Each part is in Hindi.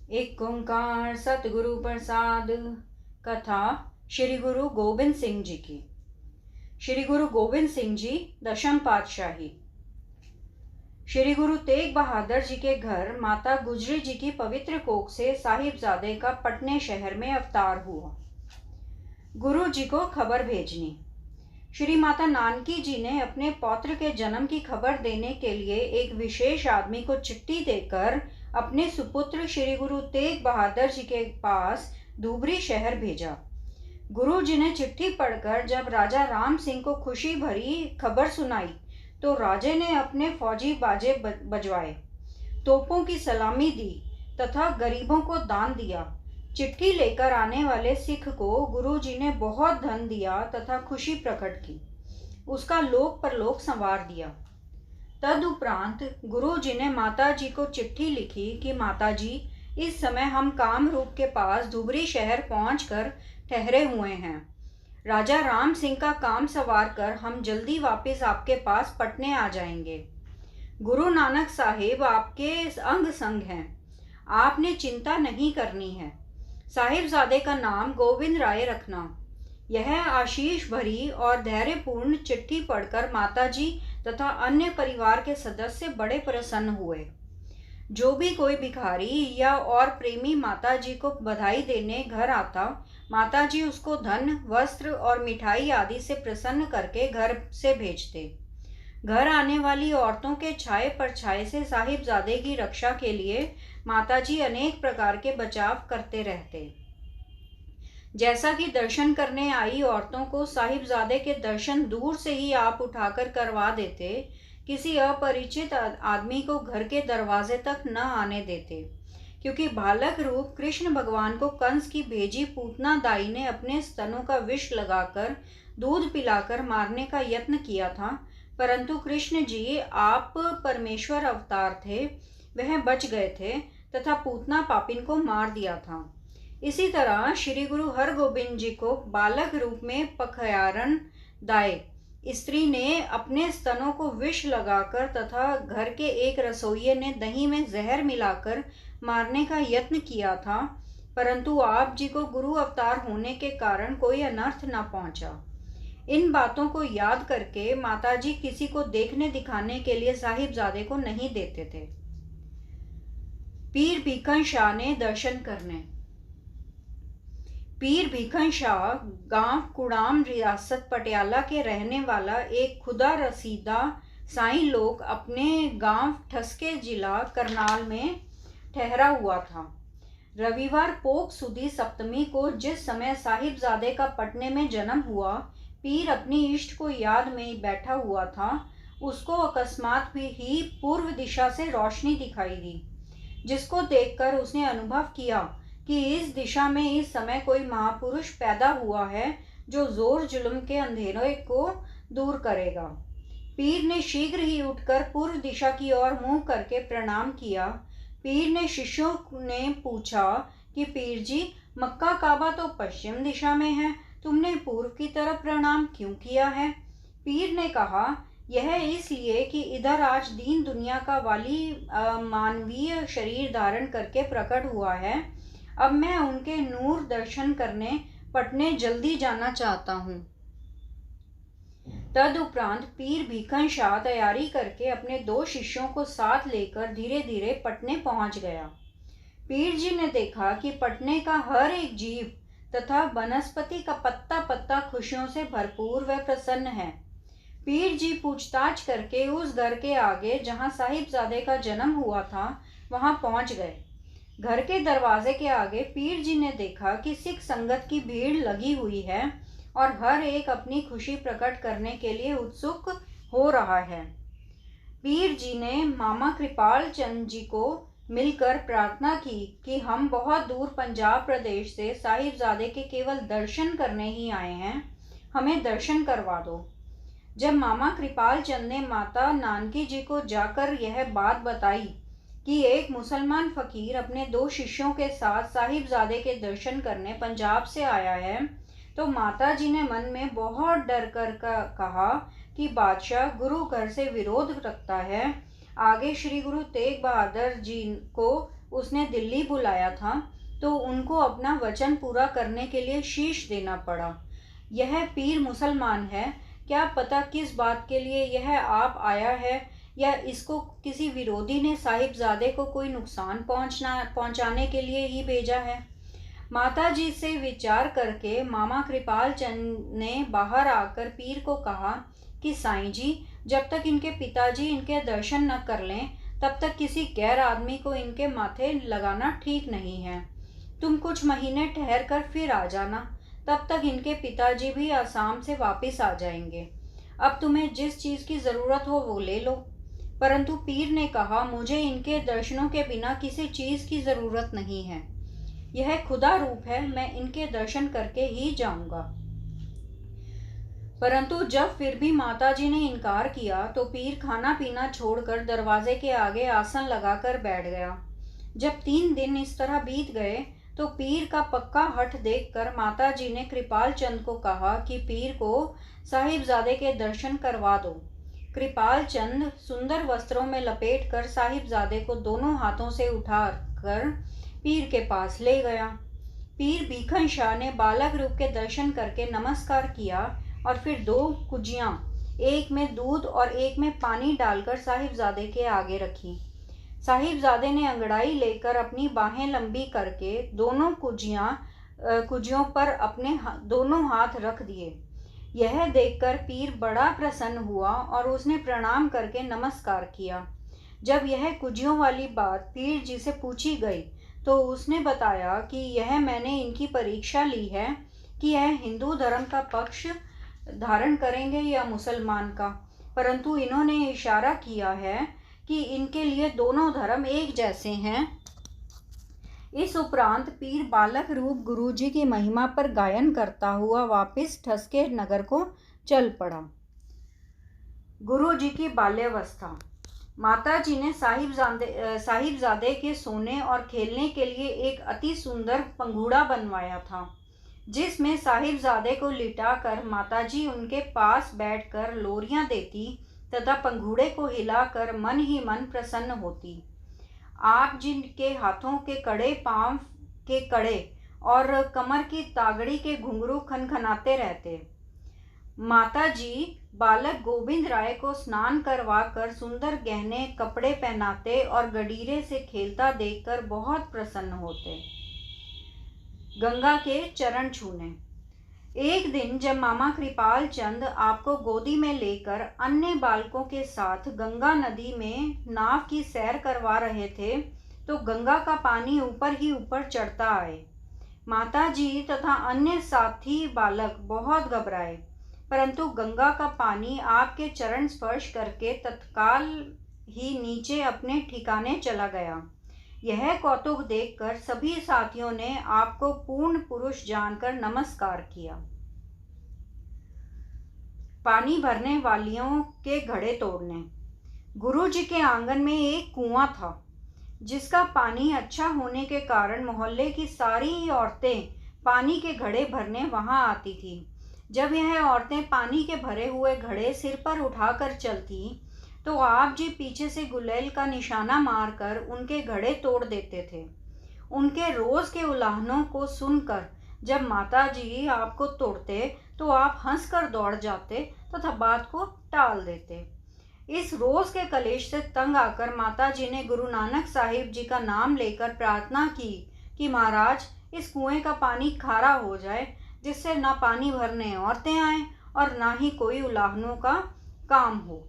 एक ओंकार सतगुरु प्रसाद। कथा श्री गुरु गोविंद सिंह जी की। श्री गुरु गोविंद सिंह जी दशम पातशाही। श्री गुरु तेग बहादुर जी के घर माता गुजरी जी की पवित्र कोख से साहिबजादे का पटने शहर में अवतार हुआ। गुरु जी को खबर भेजनी। श्री माता नानकी जी ने अपने पौत्र के जन्म की खबर देने के लिए एक विशेष आदमी को चिट्ठी देकर अपने सुपुत्र श्री गुरु तेग बहादुर जी के पास धुबरी शहर भेजा। गुरु जी ने चिट्ठी पढ़कर जब राजा राम सिंह को खुशी भरी खबर सुनाई तो राजे ने अपने फौजी बाजे बजवाए, तोपों की सलामी दी तथा गरीबों को दान दिया। चिट्ठी लेकर आने वाले सिख को गुरु जी ने बहुत धन दिया तथा खुशी प्रकट की, उसका लोक परलोक संवार दिया। तदुपरांत गुरु जी ने माता जी को चिट्ठी लिखी कि माता जी, इस समय हम कामरूप के पास धुबरी शहर पहुंचकर ठहरे हुए हैं। राजा राम सिंह का काम सवार कर हम जल्दी वापस आपके पास पटने आ जाएंगे। गुरु नानक साहिब आपके अंग संग हैं, आपने चिंता नहीं करनी है। साहिबजादे का नाम गोविंद राय रखना। यह आशीष भरी और धैर्यपूर्ण चिट्ठी पढ़कर माताजी तथा अन्य परिवार के सदस्य बड़े प्रसन्न हुए। जो भी कोई भिखारी या और प्रेमी माताजी को बधाई देने घर आता, माताजी उसको धन, वस्त्र और मिठाई आदि से प्रसन्न करके घर से भेजते। घर आने वाली औरतों के छाये परछाये से साहिबजादे की रक्षा के लिए माताजी अनेक प्रकार के बचाव करते रहते। जैसा कि दर्शन करने आई औरतों को साहिबजादे के दर्शन दूर से ही आप उठाकर करवा देते, किसी अपरिचित आदमी को घर के दरवाजे तक न आने देते, क्योंकि बालक रूप कृष्ण भगवान को कंस की भेजी पूतना दाई ने अपने स्तनों का विष लगाकर दूध पिलाकर मारने का यत्न किया था, परंतु कृष्ण जी आप परमेश्वर अवतार थे, वह बच गए थे तथा पूतना पापिन को मार दिया था। इसी तरह श्री गुरु हरगोबिंद जी को बालक रूप में पखयारन दाई स्त्री ने अपने स्तनों को विष लगाकर तथा घर के एक रसोइये ने दही में जहर मिलाकर मारने का यत्न किया था, परंतु आप जी को गुरु अवतार होने के कारण कोई अनर्थ न पहुंचा। इन बातों को याद करके माताजी किसी को देखने दिखाने के लिए साहिबजादे को नहीं देते थे। पीर भीखन शाह ने दर्शन करने। पीर भीखन शाह गांव कुड़ाम रियासत पटियाला के रहने वाला एक खुदा रसीदा साईं लोग अपने गांव ठसके जिला करनाल में ठहरा हुआ था। रविवार पोख सुदी सप्तमी को जिस समय साहिबजादे का पटने में जन्म हुआ, पीर अपनी इष्ट को याद में बैठा हुआ था, उसको अकस्मात ही पूर्व दिशा से रोशनी दिखाई दी, जिसको देखकर उसने अनुभव किया कि इस दिशा में इस समय कोई महापुरुष पैदा हुआ है जो जोर जुल्म के अंधेरे को दूर करेगा। पीर ने शीघ्र ही उठकर पूर्व दिशा की ओर मुंह करके प्रणाम किया। पीर ने शिष्यों ने पूछा कि पीर जी, मक्का काबा तो पश्चिम दिशा में है, तुमने पूर्व की तरफ प्रणाम क्यों किया है? पीर ने कहा, यह इसलिए कि इधर आज दीन दुनिया का वाली मानवीय शरीर धारण करके प्रकट हुआ है। अब मैं उनके नूर दर्शन करने पटने जल्दी जाना चाहता हूँ। तदुपरांत पीर भीखन शाह तैयारी करके अपने 2 शिष्यों को साथ लेकर धीरे धीरे पटने पहुंच गया। पीर जी ने देखा कि पटने का हर एक जीव तथा वनस्पति का पत्ता पत्ता खुशियों से भरपूर व प्रसन्न है। पीर जी पूछताछ करके उस घर के आगे जहाँ साहिबजादे का जन्म हुआ था वहाँ पहुँच गए। घर के दरवाजे के आगे पीर जी ने देखा कि सिख संगत की भीड़ लगी हुई है और हर एक अपनी खुशी प्रकट करने के लिए उत्सुक हो रहा है। पीर जी ने मामा कृपाल चंद जी को मिलकर प्रार्थना की कि हम बहुत दूर पंजाब प्रदेश से साहिबजादे के केवल दर्शन करने ही आए हैं, हमें दर्शन करवा दो। जब मामा कृपाल चंद ने माता नानकी जी को जाकर यह बात बताई कि एक मुसलमान फकीर अपने 2 शिष्यों के साथ साहिबजादे के दर्शन करने पंजाब से आया है, तो माता जी ने मन में बहुत डर कर कहा कि बादशाह गुरु घर से विरोध रखता है, आगे श्री गुरु तेग बहादुर जी को उसने दिल्ली बुलाया था तो उनको अपना वचन पूरा करने के लिए शीश देना पड़ा। यह पीर मुसलमान है, क्या पता किस बात के लिए यह आप आया है, या इसको किसी विरोधी ने साहिबजादे को कोई नुकसान पहुंचाने के लिए ही भेजा है। माताजी से विचार करके मामा कृपाल चंद ने बाहर आकर पीर को कहा कि साईं जी, जब तक इनके पिताजी इनके दर्शन न कर लें तब तक किसी गैर आदमी को इनके माथे लगाना ठीक नहीं है। तुम कुछ महीने ठहर कर फिर आ जाना, तब तक इनके पिताजी भी आसाम से वापस आ जाएंगे। अब तुम्हें जिस चीज़ की ज़रूरत हो वो ले लो। परंतु पीर ने कहा, मुझे इनके दर्शनों के बिना किसी चीज़ की ज़रूरत नहीं है। यह खुदा रूप है, मैं इनके दर्शन करके ही जाऊंगा। परंतु जब फिर भी माताजी ने इनकार किया तो पीर खाना पीना छोड़कर दरवाजे के आगे आसन लगाकर बैठ गया। जब 3 दिन इस तरह बीत गए तो पीर का पक्का हठ देखकर माताजी ने कृपाल चंद को कहा कि पीर को साहिबजादे के दर्शन करवा दो। कृपाल चंद सुंदर वस्त्रों में लपेटकर साहिबजादे को दोनों हाथों से उठाकर पीर के पास ले गया। पीर भीखन शाह ने बालक रूप के दर्शन करके नमस्कार किया और फिर 2 कुजियां, एक में दूध और एक में पानी डालकर साहिबजादे के आगे रखी। साहिबजादे ने अंगड़ाई लेकर अपनी बाहें लंबी करके दोनों कुजियों पर अपने दोनों हाथ रख दिए। यह देखकर पीर बड़ा प्रसन्न हुआ और उसने प्रणाम करके नमस्कार किया। जब यह कुजियों वाली बात पीर जी से पूछी गई तो उसने बताया कि यह मैंने इनकी परीक्षा ली है कि यह हिंदू धर्म का पक्ष धारण करेंगे या मुसलमान का, परंतु इन्होंने इशारा किया है कि इनके लिए दोनों धर्म एक जैसे हैं। इस उपरांत पीर बालक रूप गुरुजी की महिमा पर गायन करता हुआ वापस ठसके नगर को चल पड़ा। गुरुजी की बाल्यावस्था। माताजी ने साहिबजादे के सोने और खेलने के लिए एक अति सुंदर पंघूड़ा बनवाया था, जिसमें साहिबजादे को लिटाकर माताजी उनके पास बैठकर लोरियां देती तथा पंघूड़े को हिलाकर मन ही मन प्रसन्न होती। आप जिनके हाथों के कड़े, पांव के कड़े और कमर की तागड़ी के घुंघरू खनखनाते रहते। माताजी बालक गोविंद राय को स्नान करवा कर सुंदर गहने कपड़े पहनाते और गडीरे से खेलता देखकर बहुत प्रसन्न होते। गंगा के चरण छूने। एक दिन जब मामा कृपाल चंद आपको गोदी में लेकर अन्य बालकों के साथ गंगा नदी में नाव की सैर करवा रहे थे तो गंगा का पानी ऊपर ही ऊपर चढ़ता आए। माताजी तथा अन्य साथी बालक बहुत घबराए, परंतु गंगा का पानी आपके चरण स्पर्श करके तत्काल ही नीचे अपने ठिकाने चला गया। यह कौतुक देखकर सभी साथियों ने आपको पूर्ण पुरुष जानकर नमस्कार किया। पानी भरने वालियों के घड़े तोड़ने। गुरुजी के आंगन में एक कुआं था, जिसका पानी अच्छा होने के कारण मोहल्ले की सारी औरतें पानी के घड़े भरने वहां आती थी। जब यह औरतें पानी के भरे हुए घड़े सिर पर उठाकर चलती तो आप जी पीछे से गुलेल का निशाना मारकर उनके घड़े तोड़ देते थे। उनके रोज के उलाहनों को सुनकर जब माताजी आपको तोड़ते तो आप हंसकर दौड़ जाते तथा बात को टाल देते। इस रोज के कलेश से तंग आकर माताजी ने गुरु नानक साहिब जी का नाम लेकर प्रार्थना की कि महाराज, इस कुएं का पानी खारा हो जाए, जिससे ना पानी भरने औरतें आएं और ना ही कोई उलाहनों का काम हो।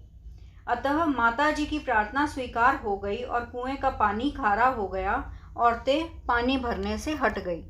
अतः माताजी की प्रार्थना स्वीकार हो गई और कुएं का पानी खारा हो गया। औरतें पानी भरने से हट गई।